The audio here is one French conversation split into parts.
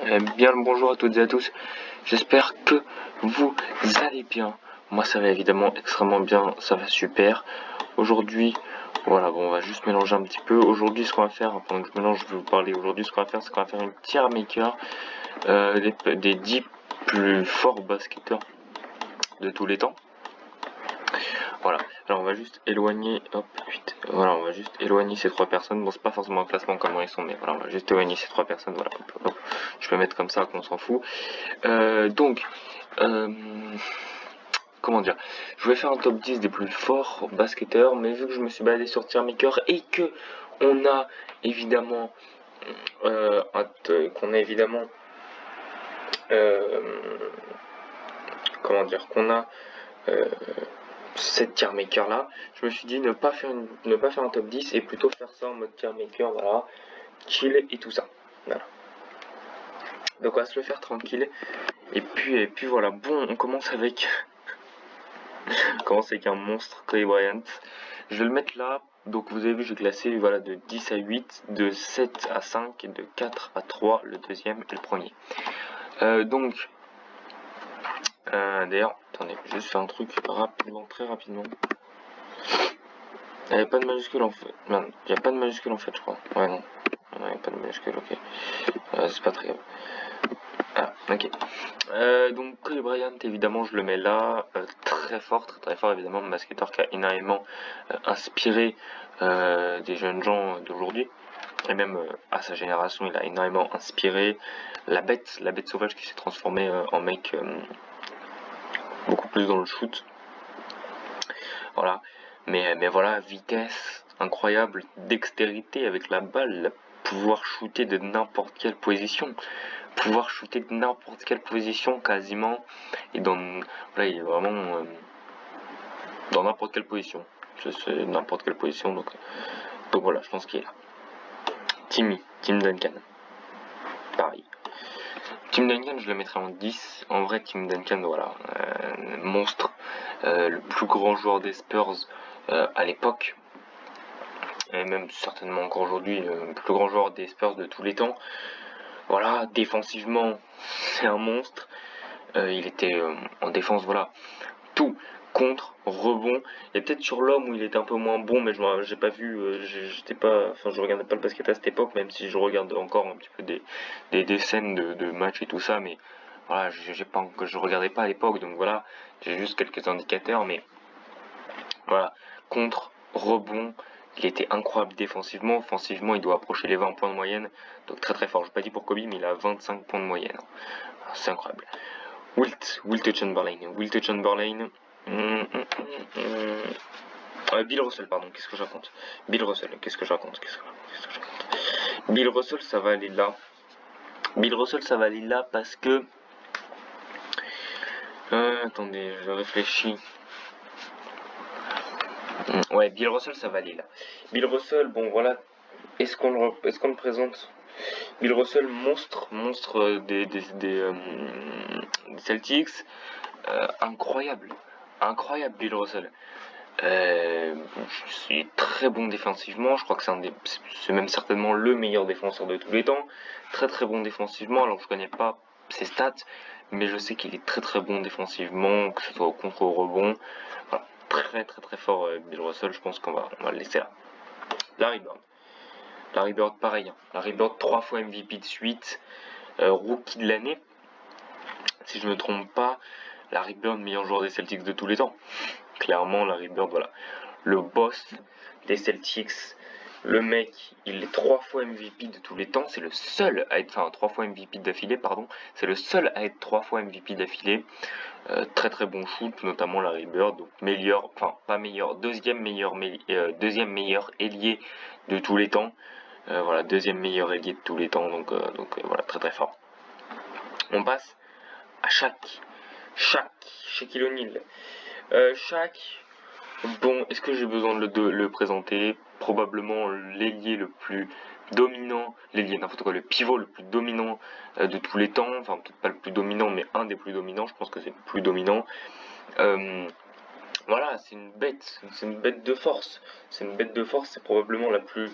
Bien le bonjour à toutes et à tous, j'espère que vous allez bien. Moi ça va évidemment extrêmement bien, ça va super. Aujourd'hui, voilà, bon, on va juste mélanger un petit peu. Aujourd'hui ce qu'on va faire, pendant que je mélange, je vais vous parler aujourd'hui, ce qu'on va faire, c'est qu'on va faire une tier maker des 10 plus forts basketteurs de tous les temps. Voilà, alors on va juste éloigner, hop, vite, voilà, on va juste éloigner ces trois personnes. Bon, c'est pas forcément un classement comment ils sont, mais voilà, on va juste éloigner ces trois personnes. Voilà, hop. Je vais mettre comme ça, qu'on s'en fout. Comment dire, je vais faire un top 10 des plus forts basketteurs, mais vu que je me suis baladé sur Tiermaker et que on a évidemment comment dire, qu'on a cette tier maker là, je me suis dit ne pas faire un top 10 et plutôt faire ça en mode tier maker, voilà, chill et tout ça. Voilà. Donc on va se le faire tranquille. Et puis voilà, bon, on commence avec un monstre, Kobe Bryant. Je vais le mettre là. Donc vous avez vu, j'ai classé voilà, de 10 à 8, de 7 à 5 et de 4 à 3, le deuxième et le premier. D'ailleurs, attendez, je vais juste faire un truc rapidement, très rapidement. Il n'y avait pas de majuscule en fait. Non, il n'y a pas de majuscule en fait, je crois. Ouais, non. Il n'y a pas de majuscule, ok. C'est pas très grave. Ah, ok. Donc Kobe Bryant, évidemment, je le mets là. Très fort évidemment, un basketteur qui a énormément inspiré des jeunes gens d'aujourd'hui. Et même à sa génération, il a énormément inspiré la bête sauvage qui s'est transformée en mec beaucoup plus dans le shoot. Voilà. Mais voilà, vitesse incroyable, dextérité avec la balle, pouvoir shooter de n'importe quelle position. Quasiment. Et voilà, il est vraiment dans n'importe quelle position. C'est n'importe quelle position, donc voilà, je pense qu'il est là. Tim Duncan. Pareil. Tim Duncan, je le mettrais en 10. En vrai, Tim Duncan, voilà, monstre. Le plus grand joueur des Spurs à l'époque. Et même certainement encore aujourd'hui, le plus grand joueur des Spurs de tous les temps. Voilà, défensivement, c'est un monstre. Il était en défense, voilà, tout, contre, rebond. Et peut-être sur l'homme où il était un peu moins bon, mais j'ai pas vu, je regardais pas le basket à cette époque, même si je regarde encore un petit peu des scènes de matchs et tout ça, mais voilà, je regardais pas à l'époque, donc voilà, j'ai juste quelques indicateurs, mais voilà, contre, rebond. Il était incroyable défensivement. Offensivement, il doit approcher les 20 points de moyenne. Donc très très fort. Je n'ai pas dit pour Kobe, mais il a 25 points de moyenne. C'est incroyable. Wilt Chamberlain. Bill Russell, pardon. Qu'est-ce que je raconte? Bill Russell, Bill Russell, ça va aller là. Parce que... attendez, je réfléchis. Ouais, Bill Russell, ça va aller là. Bill Russell, bon voilà, est-ce qu'on le présente? Bill Russell, monstre des Celtics, incroyable, Bill Russell. C'est très bon défensivement, je crois que c'est même certainement le meilleur défenseur de tous les temps. Très très bon défensivement, alors je connais pas ses stats, mais je sais qu'il est très très bon défensivement, que ce soit au contre ou au rebond. Voilà, très très très fort Bill Russell, je pense qu'on va le laisser là. Larry Bird, pareil. Larry Bird, 3 fois MVP de suite, rookie de l'année. Si je ne me trompe pas, Larry Bird, meilleur joueur des Celtics de tous les temps. Clairement, Larry Bird, voilà. Le boss des Celtics. Le mec, il est 3 fois MVP de tous les temps. C'est le seul à être, 3 fois MVP d'affilée, pardon. C'est le seul à être 3 fois MVP d'affilée. Très très bon shoot, notamment Larry Bird. Donc deuxième meilleur ailier de tous les temps. Voilà, deuxième meilleur ailier de tous les temps. Donc voilà, très très fort. On passe à Shaquille O'Neal. Shaq, bon, est-ce que j'ai besoin de le présenter? Probablement l'ailier le plus dominant, le pivot le plus dominant de tous les temps. Enfin, peut-être pas le plus dominant, mais un des plus dominants. Je pense que c'est le plus dominant. Voilà, c'est une bête de force. C'est probablement la plus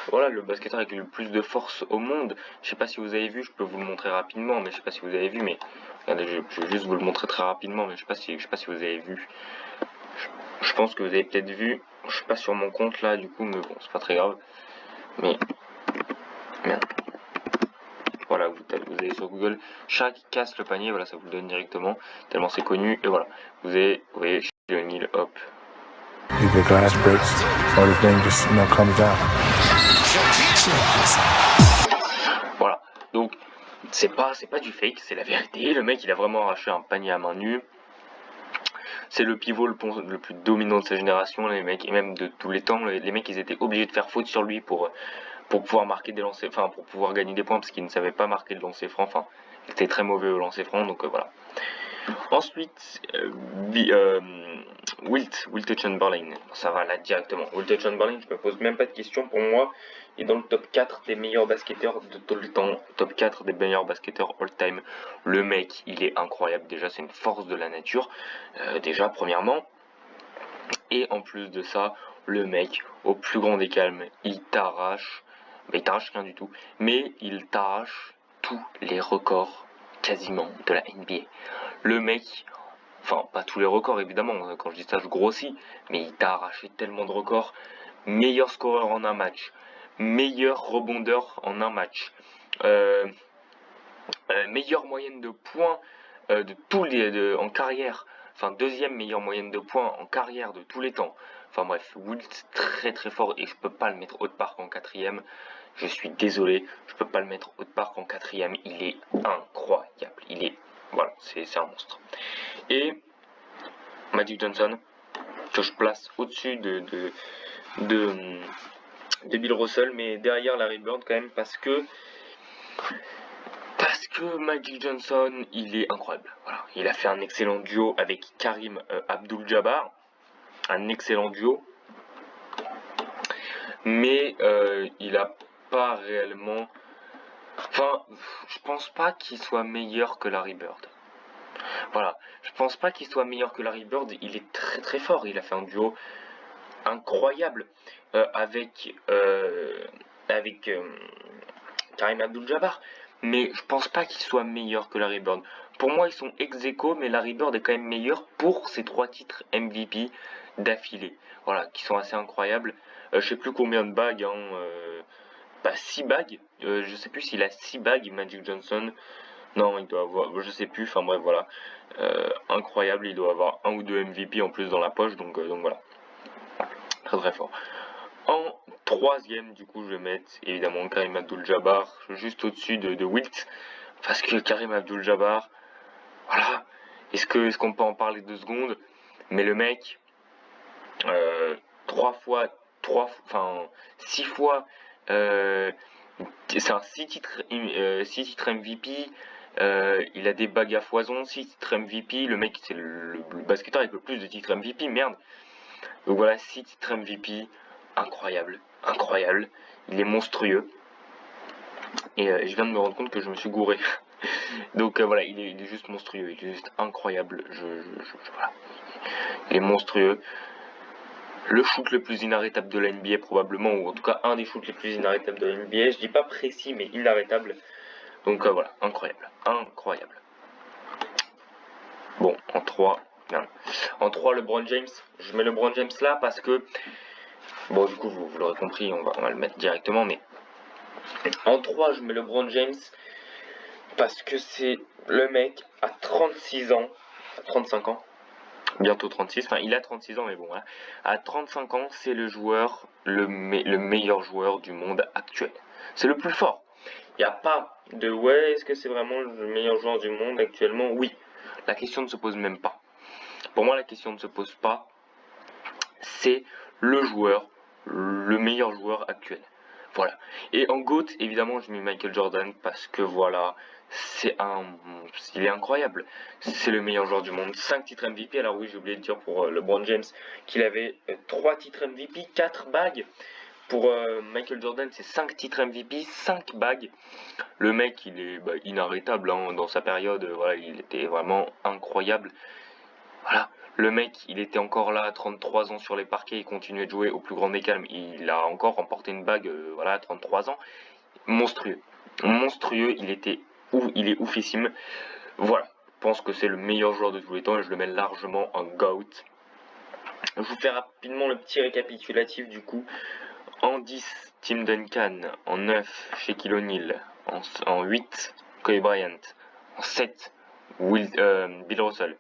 voilà, le basketteur avec le plus de force au monde. Je sais pas si vous avez vu, je peux vous le montrer rapidement, mais je sais pas si vous avez vu, mais regardez, je vais juste vous le montrer très rapidement, mais je sais pas si vous avez vu. Je pense que vous avez peut-être vu. Je suis pas sur mon compte là, du coup, mais bon, c'est pas très grave. Mais merde. Voilà, vous allez sur Google, chat qui casse le panier, voilà, ça vous le donne directement, tellement c'est connu, et voilà, vous voyez, Shaquille O'Neal, hop. The glass breaks, or the thing just comes out. Voilà, donc c'est pas du fake, c'est la vérité. Le mec, il a vraiment arraché un panier à main nue. C'est le pivot le plus dominant de sa génération, les mecs, et même de tous les temps. Les mecs, ils étaient obligés de faire faute sur lui pour pouvoir marquer des lancers, enfin pour pouvoir gagner des points, parce qu'il ne savait pas marquer le lancer franc. Enfin, il était très mauvais au lancer franc, donc voilà. Ensuite, Wilt Chamberlain, ça va là directement. Wilt Chamberlain, je me pose même pas de questions, pour moi, il est dans le top 4 des meilleurs basketteurs de tout le temps, top 4 des meilleurs basketteurs all-time. Le mec, il est incroyable, déjà c'est une force de la nature, déjà premièrement, et en plus de ça, le mec, au plus grand des calmes, il t'arrache rien du tout, mais il t'arrache tous les records quasiment de la NBA. Le mec, enfin pas tous les records évidemment, quand je dis ça je grossis, mais il t'a arraché tellement de records. Meilleur scoreur en un match, meilleur rebondeur en un match, meilleure moyenne de points de tous les en carrière, enfin deuxième meilleure moyenne de points en carrière de tous les temps. Enfin bref, Wilt très très fort et je peux pas le mettre haut de parc en quatrième. Je suis désolé, je peux pas le mettre haut de parc en quatrième. Il est incroyable, il est voilà, c'est un monstre. Et Magic Johnson, que je place au-dessus de Bill Russell, mais derrière Larry Bird quand même, parce que Magic Johnson, il est incroyable. Voilà. Il a fait un excellent duo avec Karim Abdul-Jabbar, un excellent duo, mais il a pas réellement... Enfin, je pense pas qu'il soit meilleur que Larry Bird. Voilà, je pense pas qu'il soit meilleur que Larry Bird, il est très très fort, il a fait un duo incroyable avec Karim Abdul-Jabbar, mais je pense pas qu'il soit meilleur que Larry Bird. Pour moi, ils sont ex-aequo, mais Larry Bird est quand même meilleur pour ses 3 titres MVP d'affilée, voilà, qui sont assez incroyables. Je sais plus combien de bagues, 6 bagues. Je sais plus s'il a 6 bagues, Magic Johnson. Non, il doit avoir, je sais plus, enfin bref, voilà. Incroyable, il doit avoir 1 ou 2 MVP en plus dans la poche, donc voilà. Très très fort. En troisième, du coup, je vais mettre évidemment Karim Abdul-Jabbar juste au-dessus de Wilt, parce que Karim Abdul-Jabbar, voilà, est-ce qu'on peut en parler 2 secondes? Mais le mec, 6 fois, c'est un 6 titres MVP. Il a des bagues à foison, 6 titres MVP. Le mec, c'est le basketteur avec le plus de titres MVP, merde. Donc voilà, 6 titres MVP, incroyable, incroyable. Il est monstrueux. Et je viens de me rendre compte que je me suis gouré. Donc voilà, il est juste monstrueux, il est juste incroyable. Voilà. Il est monstrueux. Le shoot le plus inarrêtable de la NBA probablement, ou en tout cas un des shoots les plus inarrêtables de la NBA. Je dis pas précis, mais inarrêtable. Donc voilà, incroyable, incroyable. Bon, en 3, LeBron James. Je mets LeBron James là parce que, bon, du coup, vous l'aurez compris, on va le mettre directement, mais en 3, je mets LeBron James parce que c'est le mec à 36 ans, à 35 ans, bientôt 36, enfin il a 36 ans, mais bon, voilà. À 35 ans, c'est le joueur, le meilleur joueur du monde actuel. C'est le plus fort. Il n'y a pas de ouais, est-ce que c'est vraiment le meilleur joueur du monde actuellement? Oui. La question ne se pose même pas. Pour moi, la question ne se pose pas. C'est le joueur, le meilleur joueur actuel. Voilà. Et en GOAT, évidemment, je mets Michael Jordan parce que voilà, il est incroyable. C'est le meilleur joueur du monde. 5 titres MVP. Alors oui, j'ai oublié de dire pour LeBron James qu'il avait 3 titres MVP, 4 bagues. Pour Michael Jordan, c'est 5 titres MVP, 5 bagues. Le mec, il est inarrêtable dans sa période. Voilà, il était vraiment incroyable. Voilà. Le mec, il était encore là à 33 ans sur les parquets, il continuait de jouer au plus grand des calmes. Il a encore remporté une bague, voilà, à 33 ans. Monstrueux. Monstrueux, il est oufissime. Voilà, je pense que c'est le meilleur joueur de tous les temps et je le mets largement en GOAT. Je vous fais rapidement le petit récapitulatif du coup. En 10, Tim Duncan. En 9, Shaquille O'Neal. En 8, Kobe Bryant. En 7, Bill Russell.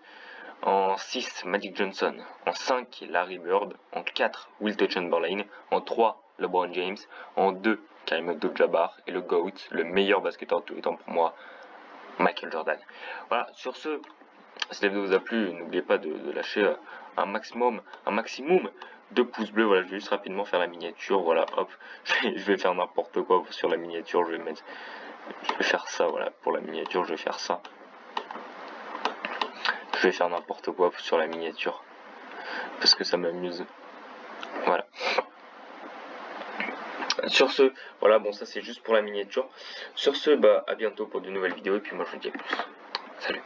En 6, Magic Johnson. En 5, Larry Bird. En 4, Wilt Chamberlain. En 3, LeBron James. En 2, Kareem Abdul-Jabbar. Et le GOAT, le meilleur basketteur de tous les temps pour moi, Michael Jordan. Voilà, sur ce, si la vidéo vous a plu, n'oubliez pas de lâcher un maximum de pouces bleus. Voilà, je vais juste rapidement faire la miniature. Voilà, hop, je vais faire n'importe quoi sur la miniature. Je vais faire ça. Voilà, pour la miniature, je vais faire ça. Je vais faire n'importe quoi sur la miniature parce que ça m'amuse. Voilà. Sur ce, voilà, bon, ça c'est juste pour la miniature. Sur ce, bah, à bientôt pour de nouvelles vidéos et puis moi je vous dis à plus. Salut.